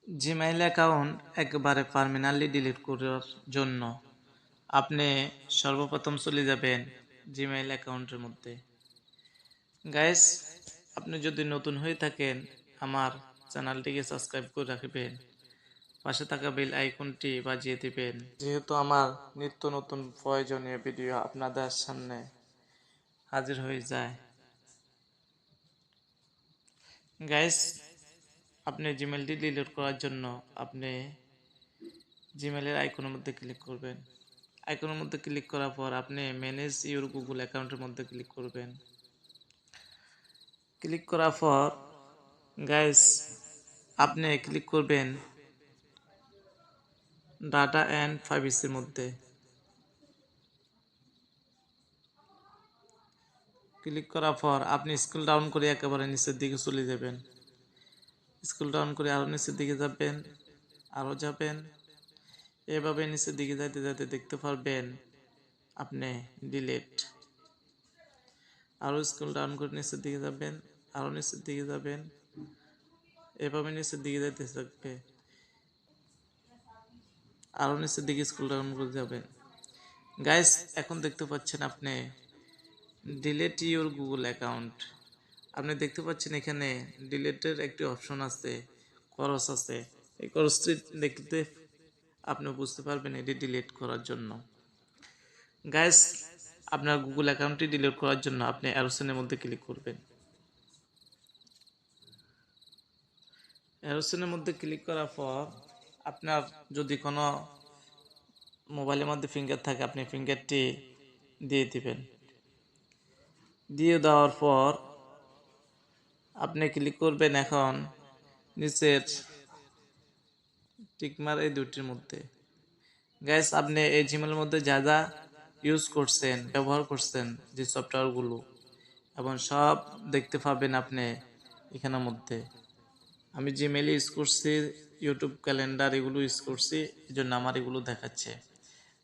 Gmail account একেবারে permanently delete করার জন্য আপনি সর্বপ্রথম চলে যাবেন জিমেইল অ্যাকাউন্টের মধ্যে। গাইস, আপনি যদি নতুন হয়ে থাকেন আমার চ্যানেলটিকে সাবস্ক্রাইব করে রাখবেন, পাশে থাকা বেল আইকনটি বাজিয়ে দিবেন, যেহেতু আমার নিত্য নতুন প্রয়োজনীয় ভিডিও আপনাদের সামনে হাজির হয়ে যায়। গাইস, আপনি জিমেইলটি ডিলিট করার জন্য আপনি জিমেইলের আইকনের মধ্যে ক্লিক করবেন। আইকনের মধ্যে ক্লিক করার পর আপনি ম্যানেজ ইউর গুগল অ্যাকাউন্টের মধ্যে ক্লিক করবেন। ক্লিক করার পর গাইস আপনি ক্লিক করবেন ডাটা অ্যান্ড প্রাইভেসির মধ্যে। ক্লিক করার পর আপনি স্ক্রল ডাউন করে একেবারে নিচের দিকে চলে যাবেন। স্ক্রল ডাউন করে আরও নিচের দিকে যাবেন, আরও যাবেন, এভাবে নিচের দিকে যাইতে যাইতে দেখতে পারবেন আপনি ডিলিট। আরও স্ক্রল ডাউন করে নিচের দিকে যাবেন, আরও নিচের দিকে যাবেন, এভাবে নিচের দিকে যাইতে থাকবে, আরও নিচের দিকে স্ক্রল ডাউন করে যাবেন। গাইস, এখন দেখতে পাচ্ছেন আপনি ডিলিট ইউর গুগল অ্যাকাউন্ট। আপনি দেখতে পাচ্ছেন এখানে ডিলিটের একটি অপশন আছে, খরচ আছে। এই খরচটি দেখতে আপনি বুঝতে পারবেন এটি ডিলিট করার জন্য। গাইস, আপনার গুগল অ্যাকাউন্টটি ডিলিট করার জন্য আপনি অ্যারোসেনের মধ্যে ক্লিক করবেন। অ্যারোসেনের মধ্যে ক্লিক করার পর আপনার যদি কোনো মোবাইলের মধ্যে ফিঙ্গার থাকে আপনি ফিঙ্গারটি দিয়ে দিবেন। দিয়ে দেওয়ার পর আপনি ক্লিক করবেন এখন নিচের টিকমার এই দুটির মধ্যে। গাইস, আপনি এই জিমেলের মধ্যে যা যা ইউজ করছেন, ব্যবহার করছেন যে সফটওয়্যারগুলো, এবং সব দেখতে পাবেন আপনি এখানের মধ্যে। আমি জিমেল ইউজ করছি, ইউটিউব ক্যালেন্ডার এগুলো ইউজ করছি, এই জন্য আমার এগুলো দেখাচ্ছে।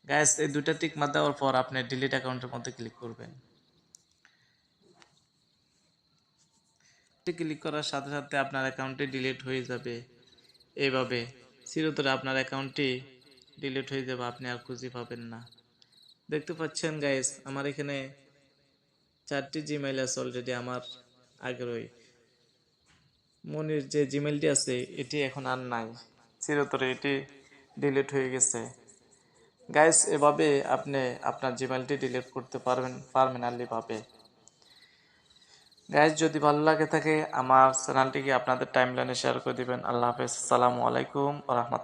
গাইস, এই দুইটা টিক মার দেওয়ার পর আপনি ডিলিট অ্যাকাউন্টের মধ্যে ক্লিক করবেন। ক্লিক করার সাথে সাথে আপনার অ্যাকাউন্টটি ডিলিট হয়ে যাবে। এইভাবে চিরতরে আপনার অ্যাকাউন্টটি ডিলিট হয়ে যাবে, আপনি আর খুঁজে পাবেন না। দেখতে পাচ্ছেন গাইস, আমার এখানে 4টি জিমেইল আছে অলরেডি। আমার আগের ওই মনির যে জিমেইলটি আছে এটি এখন আর নাই, চিরতরে এটি ডিলিট হয়ে গেছে। গাইস, এভাবে আপনি আপনার জিমেইলটি ডিলিট করতে পারবেন পার্মানেন্টলি ভাবে। গাইস, যদি ভালো লাগে থাকে আমার চ্যানেলটিকে আপনাদের টাইমলাইনে শেয়ার করে দিবেন। আল্লাহ হাফেজ, আসসালামু আলাইকুম ওয়া রাহমাতুল্লাহ।